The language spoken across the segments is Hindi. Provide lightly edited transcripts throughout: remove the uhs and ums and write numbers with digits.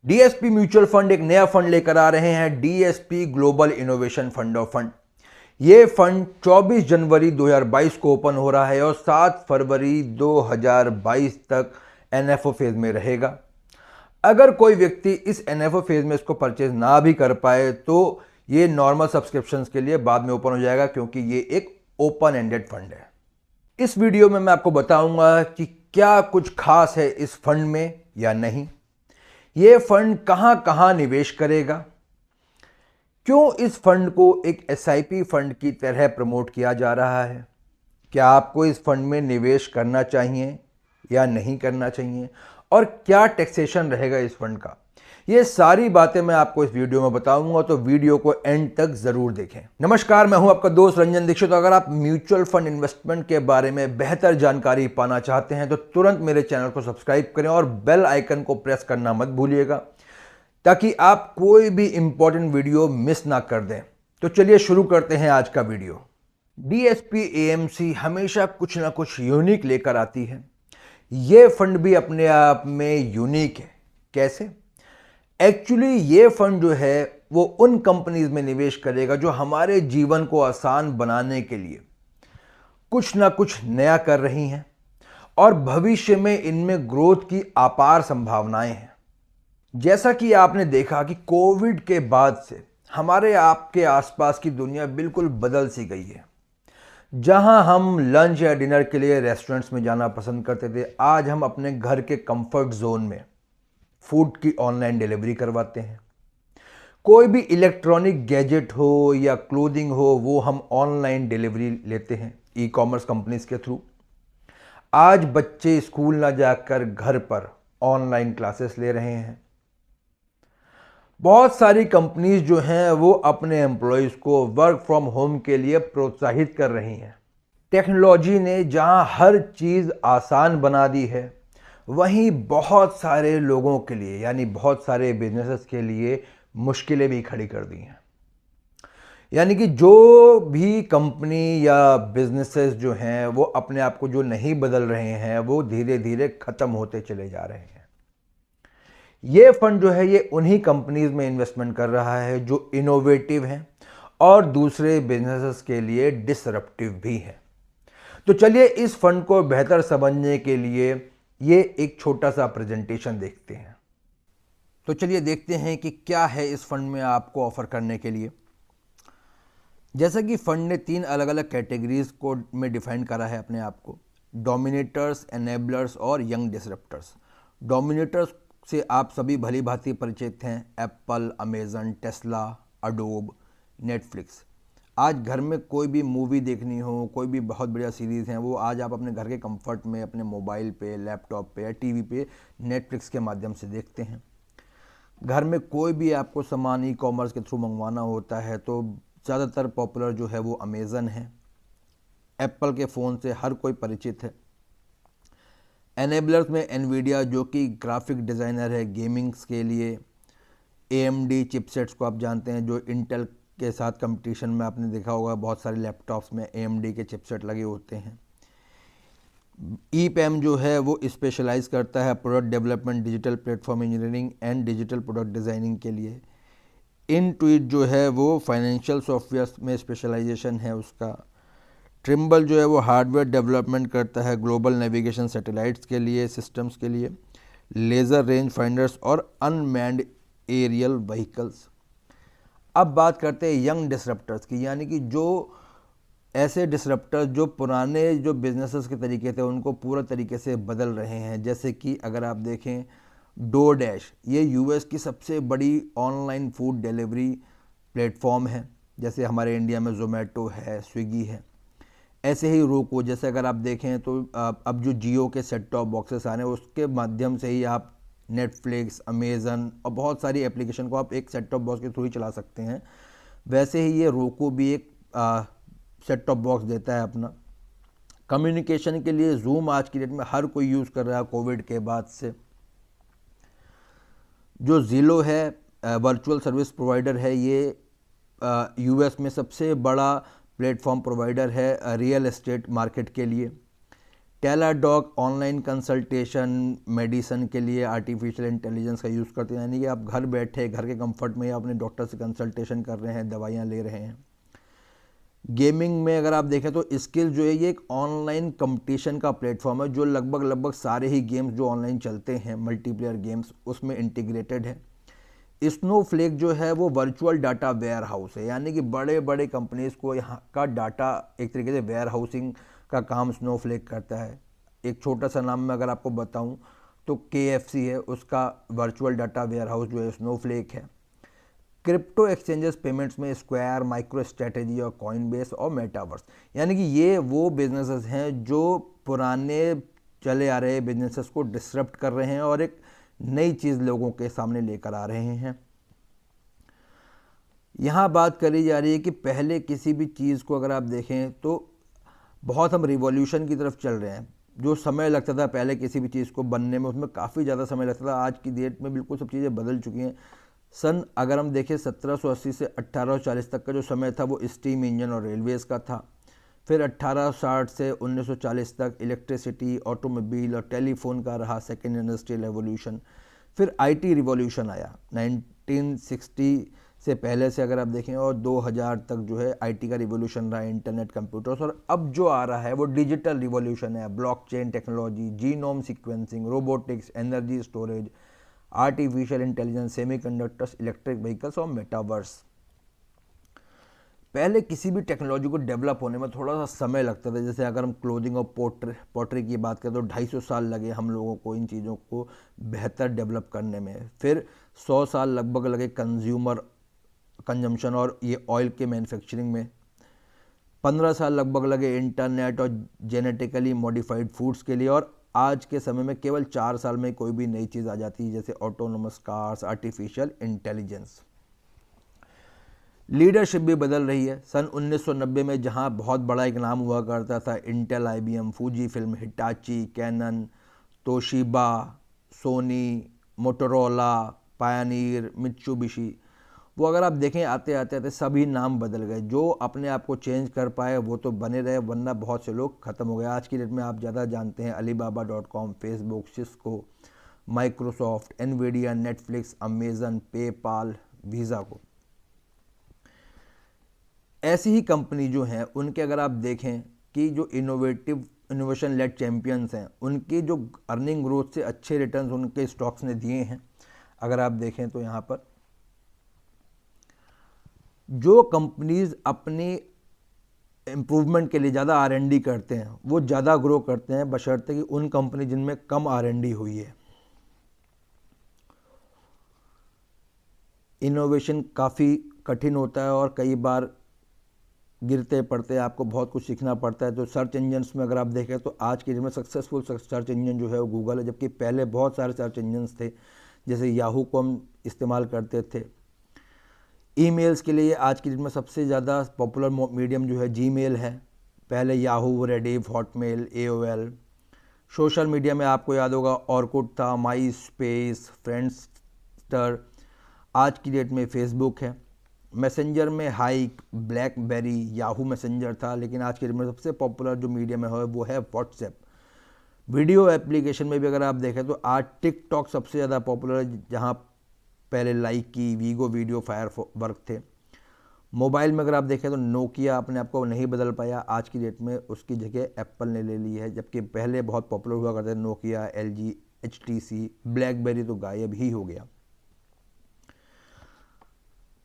डीएसपी म्यूचुअल फंड एक नया फंड लेकर आ रहे हैं, DSP global innovation fund of fund. ये फंड 24 जनवरी 2022 को ओपन हो रहा है और 7 फरवरी 2022 तक एनएफओ फेज में रहेगा। अगर कोई व्यक्ति इस एनएफओ फेज में इसको परचेज ना भी कर पाए तो ये नॉर्मल सब्सक्रिप्शंस के लिए बाद में ओपन हो जाएगा, क्योंकि ये एक ओपन एंडेड फंड है। इस वीडियो में मैं आपको बताऊंगा कि क्या कुछ खास है इस फंड में या नहीं, ये फंड कहां कहां निवेश करेगा, क्यों इस फंड को एक एसआईपी फंड की तरह प्रमोट किया जा रहा है, क्या आपको इस फंड में निवेश करना चाहिए या नहीं करना चाहिए, और क्या टैक्सेशन रहेगा इस फंड का। ये सारी बातें मैं आपको इस वीडियो में बताऊंगा, तो वीडियो को एंड तक जरूर देखें। नमस्कार, मैं हूं आपका दोस्त रंजन दीक्षित। तो अगर आप म्यूचुअल फंड इन्वेस्टमेंट के बारे में बेहतर जानकारी पाना चाहते हैं तो तुरंत मेरे चैनल को सब्सक्राइब करें और बेल आइकन को प्रेस करना मत भूलिएगा, ताकि आप कोई भी इंपॉर्टेंट वीडियो मिस ना कर दें। तो चलिए शुरू करते हैं आज का वीडियो। डीएसपी एएमसी हमेशा कुछ ना कुछ यूनिक लेकर आती है। ये फंड भी अपने आप में यूनिक है। कैसे? एक्चुअली ये फंड जो है वो उन कंपनीज में निवेश करेगा जो हमारे जीवन को आसान बनाने के लिए कुछ ना कुछ नया कर रही हैं और भविष्य में इनमें ग्रोथ की अपार संभावनाएं हैं। जैसा कि आपने देखा कि कोविड के बाद से हमारे आपके आसपास की दुनिया बिल्कुल बदल सी गई है। जहां हम लंच या डिनर के लिए रेस्टोरेंट्स में जाना पसंद करते थे, आज हम अपने घर के कंफर्ट जोन में फूड की ऑनलाइन डिलीवरी करवाते हैं। कोई भी इलेक्ट्रॉनिक गैजेट हो या क्लोथिंग हो, वो हम ऑनलाइन डिलीवरी लेते हैं ई कॉमर्स कंपनीज के थ्रू। आज बच्चे स्कूल ना जाकर घर पर ऑनलाइन क्लासेस ले रहे हैं। बहुत सारी कंपनीज जो हैं वो अपने एम्प्लॉयज़ को वर्क फ्रॉम होम के लिए प्रोत्साहित कर रही हैं। टेक्नोलॉजी ने जहां हर चीज़ आसान बना दी है, वहीं बहुत सारे लोगों के लिए यानी बहुत सारे बिजनेसेस के लिए मुश्किलें भी खड़ी कर दी हैं। यानी कि जो भी कंपनी या बिजनेसेस जो हैं वो अपने आप को जो नहीं बदल रहे हैं, वो धीरे धीरे ख़त्म होते चले जा रहे हैं। ये फंड जो है ये उन्हीं कंपनीज में इन्वेस्टमेंट कर रहा है जो इनोवेटिव हैं और दूसरे बिजनेसेस के लिए डिसरप्टिव भी हैं। तो चलिए इस फंड को बेहतर समझने के लिए ये एक छोटा सा प्रेजेंटेशन देखते हैं। तो चलिए देखते हैं कि क्या है इस फंड में आपको ऑफर करने के लिए। जैसा कि फंड ने 3 अलग अलग कैटेगरीज को में डिफाइन करा है अपने आप को: डोमिनेटर्स, एनेबलर्स और यंग डिसरप्टर्स। डोमिनेटर्स से आप सभी भली भांति परिचित हैं: Apple, Amazon, Tesla, Adobe, Netflix. आज घर में कोई भी मूवी देखनी हो, कोई भी बहुत बढ़िया सीरीज़ हैं, वो आज आप अपने घर के कंफर्ट में अपने मोबाइल पे, लैपटॉप पे या टीवी पे नेटफ्लिक्स के माध्यम से देखते हैं। घर में कोई भी आपको सामान ई कॉमर्स के थ्रू मंगवाना होता है तो ज़्यादातर पॉपुलर जो है वो अमेज़न है। एप्पल के फ़ोन से हर कोई परिचित है। एनेबलर्स में एनवीडिया, जो कि ग्राफिक डिज़ाइनर है गेमिंग्स के लिए। AMD चिपसेट्स को आप जानते हैं, जो इंटेल के साथ कंपटीशन में आपने देखा होगा बहुत सारे लैपटॉप्स में AMD के चिपसेट लगे होते हैं। EPAM जो है वो स्पेशलाइज करता है product development, digital platform engineering and digital product designing के लिए। इनट्यूट जो है वो फाइनेंशियल सॉफ्टवेयर में स्पेशलाइजेशन है उसका। ट्रिम्बल जो है वो हार्डवेयर डेवलपमेंट करता है ग्लोबल नेविगेशन सैटेलाइट्स के लिए, सिस्टम्स के लिए, लेज़र रेंज फाइंडर्स और अनमैन्ड एरियल व्हीकल्स। अब बात करते हैं यंग डिसरप्टर्स की, यानी कि जो ऐसे डिसरप्टर्स जो पुराने जो बिजनेसेस के तरीके थे उनको पूरा तरीके से बदल रहे हैं। जैसे कि अगर आप देखें डोरडैश, ये US की सबसे बड़ी ऑनलाइन फूड डिलीवरी प्लेटफॉर्म है। जैसे हमारे इंडिया में ज़ोमैटो है, स्विगी है, ऐसे ही रोको। जैसे अगर आप देखें तो अब जो जियो के सेट टॉप बॉक्सेस आ रहे हैं उसके माध्यम से ही आप नेटफ्लिक्स, अमेज़न और बहुत सारी एप्लीकेशन को आप एक सेट टॉप बॉक्स के थ्रू ही चला सकते हैं। वैसे ही ये रोको भी एक सेट टॉप बॉक्स देता है अपना। कम्युनिकेशन के लिए जूम आज की डेट में हर कोई यूज़ कर रहा है कोविड के बाद से। जो ज़िलो है वर्चुअल सर्विस प्रोवाइडर है, ये US में सबसे बड़ा प्लेटफॉर्म प्रोवाइडर है रियल एस्टेट मार्केट के लिए। टेलाडॉक ऑनलाइन कंसल्टेशन मेडिसिन के लिए आर्टिफिशियल इंटेलिजेंस का यूज़ करते हैं, यानी कि आप घर बैठे घर के कंफर्ट में अपने डॉक्टर से कंसल्टेशन कर रहे हैं, दवाइयाँ ले रहे हैं। गेमिंग में अगर आप देखें तो स्किल जो है ये एक ऑनलाइन कंपटीशन का प्लेटफॉर्म है जो लगभग सारे ही गेम्स जो ऑनलाइन चलते हैं मल्टीप्लेयर गेम्स उसमें इंटीग्रेटेड है। स्नोफ्लेक जो है वो वर्चुअल डाटा वेयर हाउस है, यानी कि बड़े बड़े कंपनीज को यहाँ का डाटा एक तरीके से वेयर हाउसिंग का काम स्नोफ्लेक करता है। एक छोटा सा नाम मैं अगर आपको बताऊं तो KFC है, उसका वर्चुअल डाटा वेयर हाउस जो है स्नोफ्लेक है। क्रिप्टो एक्सचेंजेस पेमेंट्स में स्क्वायर, माइक्रो स्ट्रेटेजी और कॉइनबेस और मेटावर्स, यानी कि ये वो बिजनेसेस हैं जो पुराने चले आ रहे बिजनेसेस को डिसरप्ट कर रहे हैं और एक नई चीज़ लोगों के सामने लेकर आ रहे हैं। यहाँ बात करी जा रही है कि पहले किसी भी चीज़ को अगर आप देखें तो बहुत हम रिवॉल्यूशन की तरफ चल रहे हैं। जो समय लगता था पहले किसी भी चीज़ को बनने में, उसमें काफ़ी ज़्यादा समय लगता था। आज की डेट में बिल्कुल सब चीज़ें बदल चुकी हैं। सन अगर हम देखें 1780 से 1840 तक का जो समय था वो स्टीम इंजन और रेलवेज़ का था। फिर 1860 से 1940 तक इलेक्ट्रिसिटी, ऑटोमोबाइल और टेलीफोन का रहा सेकेंड इंडस्ट्रियल रेवोल्यूशन। फिर IT रिवॉल्यूशन आया 1960 से पहले से अगर आप देखें, और 2000 तक जो है IT का रिवॉल्यूशन रहा, इंटरनेट, कंप्यूटर्स। और अब जो आ रहा है वो डिजिटल रिवॉल्यूशन है, blockchain technology, genome sequencing, robotics, energy storage, artificial intelligence, semiconductors, electric vehicles और मेटावर्स। पहले किसी भी टेक्नोलॉजी को डेवलप होने में थोड़ा सा समय लगता था। जैसे अगर हम क्लोथिंग और पोट्री की बात करें तो 250 साल लगे हम लोगों को इन चीज़ों को बेहतर डेवलप करने में। फिर 100 साल लगभग लगे कंजम्पशन और ये ऑयल के मैन्युफैक्चरिंग में। 15 साल लगभग लगे इंटरनेट और जेनेटिकली मॉडिफाइड फूड्स के लिए। और आज के समय में केवल 4 साल में कोई भी नई चीज़ आ जाती है, जैसे autonomous cars, artificial intelligence. Leadership भी बदल रही है। सन 1990 में जहां बहुत बड़ा एक नाम हुआ करता था Intel, IBM, Fujifilm, Hitachi, Canon, Toshiba, Sony, Motorola, Pioneer, Mitsubishi, वो अगर आप देखें आते आते सभी नाम बदल गए। जो अपने आप को चेंज कर पाए वो तो बने रहे, वरना बहुत से लोग ख़त्म हो गए। आज की डेट में आप ज़्यादा जानते हैं Alibaba.com, Facebook, Cisco, Microsoft, Nvidia, Netflix, Amazon, PayPal, visa को। ऐसी ही कंपनी जो हैं उनके अगर आप देखें कि जो इनोवेशन लेड चैंपियंस हैं, उनकी जो अर्निंग ग्रोथ से अच्छे रिटर्न्स उनके स्टॉक्स ने दिए हैं। अगर आप देखें तो यहाँ पर जो कंपनीज अपनी इम्प्रूवमेंट के लिए ज़्यादा R&D करते हैं वो ज़्यादा ग्रो करते हैं, बशर्ते कि उन कंपनी जिनमें कम R&D हुई है। इनोवेशन काफ़ी कठिन होता है और कई बार गिरते पड़ते आपको बहुत कुछ सीखना पड़ता है। तो सर्च इंजन्स में अगर आप देखें तो आज की डेट में सक्सेसफुल सर्च इंजन जो है वो गूगल है, जबकि पहले बहुत सारे सर्च इंजन्स थे। जैसे याहू को हम इस्तेमाल करते थे। ईमेल्स के लिए आज की डेट में सबसे ज़्यादा पॉपुलर मीडियम जो है जीमेल है। पहले Yahoo, Rediff, Hotmail, AOL। Social media में आपको याद होगा ऑर्कुट था, माई स्पेस, फ्रेंडस्टर। आज की डेट में फेसबुक है। मैसेंजर में हाइक, ब्लैकबेरी, याहू मैसेंजर था, लेकिन आज के डेट में सबसे पॉपुलर जो मीडियम है वो है व्हाट्सएप। वीडियो एप्लीकेशन में भी अगर आप देखें तो आज टिकटॉक सबसे ज़्यादा पॉपुलर है, जहाँ पहले लाइक की, वीगो वीडियो, फायरवर्क थे। मोबाइल में अगर आप देखें तो नोकिया अपने आप को नहीं बदल पाया, आज की डेट में उसकी जगह एप्पल ने ले ली है, जबकि पहले बहुत पॉपुलर हुआ करते थे नोकिया, LG, HTC। ब्लैकबेरी तो गायब ही हो गया।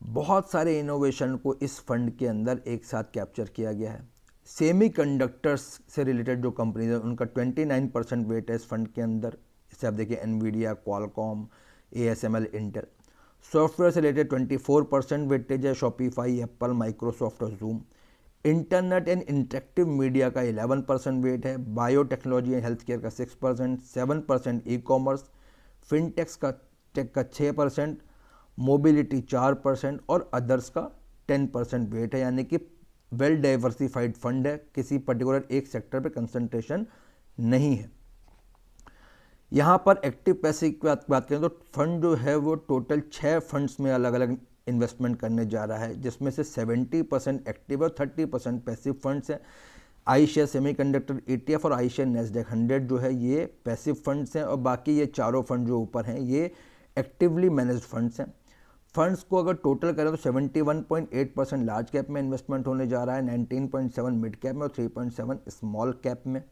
बहुत सारे इनोवेशन को इस फंड के अंदर एक साथ कैप्चर किया गया है। सेमीकंडक्टर्स से रिलेटेड जो कंपनीज है उनका 29% वेट है इस फंड के अंदर। जैसे आप देखिए Nvidia, Qualcomm, ASML, Intel. Software से रिलेटेड 24% वेटेज है, शॉपिफाई, एप्पल, माइक्रोसॉफ्ट और zoom. Internet and interactive media का 11% वेट है। बायोटेक्नोलॉजी एंड हेल्थ केयर का 6%, 7% ई-कॉमर्स, फिनटेक्स का 6%, मोबिलिटी 4% और अदर्स का 10% वेट है। यानी कि वेल डाइवर्सिफाइड फंड है, किसी पर्टिकुलर एक सेक्टर पे कंसंट्रेशन नहीं है। यहाँ पर एक्टिव पैसे की बात करें तो फंड जो है वो टोटल 6 फंड्स में अलग अलग इन्वेस्टमेंट करने जा रहा है, जिसमें से 70% एक्टिव और 30% पैसिव फंड्स हैं। iShares सेमीकंडक्टर ETF और iShares NASDAQ 100 जो है ये पैसिव फंड्स हैं, और बाकी ये चारों फंड जो ऊपर हैं ये एक्टिवली मैनेज्ड फंड्स हैं। फंड्स को अगर टोटल करें तो 71.8% लार्ज कैप में इन्वेस्टमेंट होने जा रहा है, 19.7 मिड कैप में और 3.7 स्मॉल कैप में।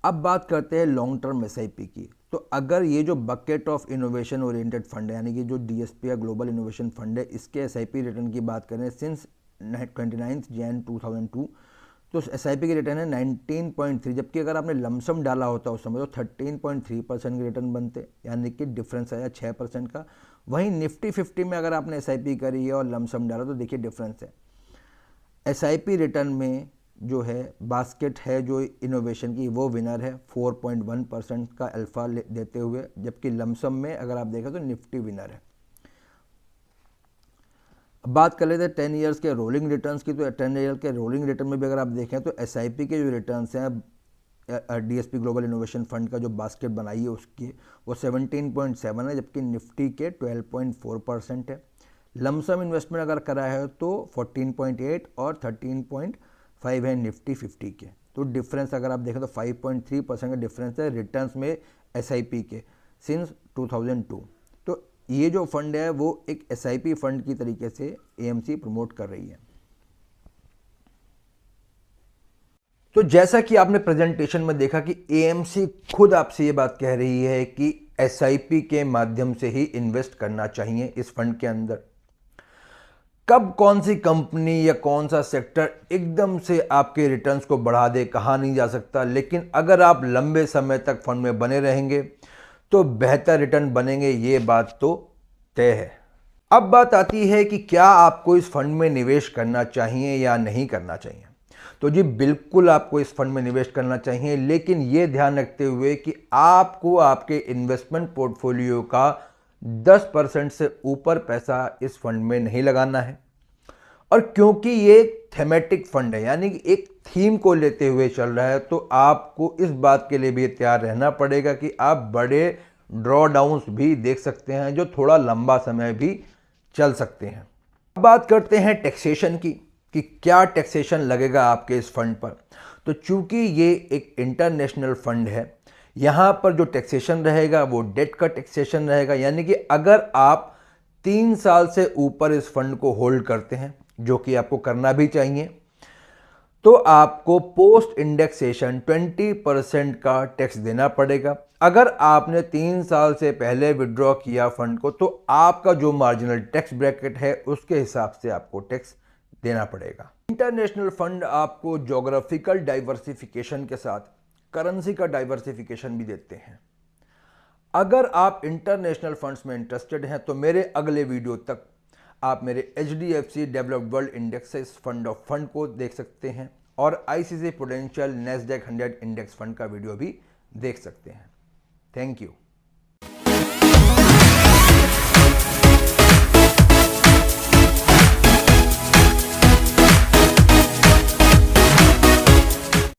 अब बात करते हैं लॉन्ग टर्म SIP की। तो अगर ये जो bucket of innovation oriented fund है, यानी कि जो DSP या ग्लोबल इनोवेशन फंड है, इसके SIP रिटर्न की बात करें सिंस 29 जैन 2002, तो SIP की रिटर्न है 19.3, जबकि अगर आपने लमसम डाला होता उस समय तो 13.3% के रिटर्न बनते, यानी कि डिफरेंस आया 6% का। वहीं निफ्टी 50 में अगर आपने SIP करी है और लमसम डाला तो देखिए डिफरेंस है। SIP रिटर्न में जो है बास्केट है जो इनोवेशन की वो विनर है 4.1% का अल्फा देते हुए, जबकि लमसम में अगर आप देखें तो निफ्टी विनर है। अब बात कर लेते हैं 10 ईयर्स के रोलिंग रिटर्न्स की। तो 10 ईयर के रोलिंग रिटर्न में भी अगर आप देखें तो SIP के जो रिटर्न्स हैं DSP ग्लोबल इनोवेशन फंड का जो बास्केट बनाई है उसकी वो 17.7 है, जबकि निफ्टी के 12.4% है। लमसम इन्वेस्टमेंट अगर करा है तो 14.8 और 13.5 है निफ्टी 50 के। तो डिफरेंस अगर आप देखें तो 5.3% का डिफरेंस है रिटर्न्स में SIP के सिंस 2002। तो ये जो फंड है वो एक SIP फंड की तरीके से AMC प्रमोट कर रही है। तो जैसा कि आपने प्रेजेंटेशन में देखा कि AMC खुद आपसे ये बात कह रही है कि SIP के माध्यम से ही इन्वेस्ट करना चाहिए इस फंड के अंदर। कब कौन सी कंपनी या कौन सा सेक्टर एकदम से आपके रिटर्न्स को बढ़ा दे कहा नहीं जा सकता, लेकिन अगर आप लंबे समय तक फंड में बने रहेंगे तो बेहतर रिटर्न बनेंगे, ये बात तो तय है। अब बात आती है कि क्या आपको इस फंड में निवेश करना चाहिए या नहीं करना चाहिए। तो जी बिल्कुल आपको इस फंड में निवेश करना चाहिए, लेकिन ये ध्यान रखते हुए कि आपको आपके इन्वेस्टमेंट पोर्टफोलियो का 10% से ऊपर पैसा इस फंड में नहीं लगाना है। और क्योंकि ये थेमेटिक फंड है, यानी कि एक थीम को लेते हुए चल रहा है, तो आपको इस बात के लिए भी तैयार रहना पड़ेगा कि आप बड़े ड्रॉ डाउन्स भी देख सकते हैं जो थोड़ा लंबा समय भी चल सकते हैं। अब बात करते हैं टैक्सेशन की कि क्या टैक्सेशन लगेगा आपके इस फंड पर। तो चूंकि ये एक इंटरनेशनल फंड है, यहाँ पर जो टैक्सेशन रहेगा वो डेट का टैक्सेशन रहेगा, यानी कि अगर आप 3 साल से ऊपर इस फंड को होल्ड करते हैं, जो कि आपको करना भी चाहिए, तो आपको पोस्ट इंडेक्सेशन 20% का टैक्स देना पड़ेगा। अगर आपने 3 साल से पहले विड्रॉ किया फंड को तो आपका जो मार्जिनल टैक्स ब्रैकेट है उसके हिसाब से आपको टैक्स देना पड़ेगा। इंटरनेशनल फंड आपको ज्योग्राफिकल डाइवर्सिफिकेशन के साथ करेंसी का डाइवर्सिफिकेशन भी देते हैं। अगर आप इंटरनेशनल फंड्स में इंटरेस्टेड हैं तो मेरे अगले वीडियो तक आप मेरे HDFC डेवलप्ड वर्ल्ड इंडेक्स से इस फंड ऑफ फंड को देख सकते हैं और ICICI prudential NASDAQ 100 index fund का वीडियो भी देख सकते हैं। Thank you.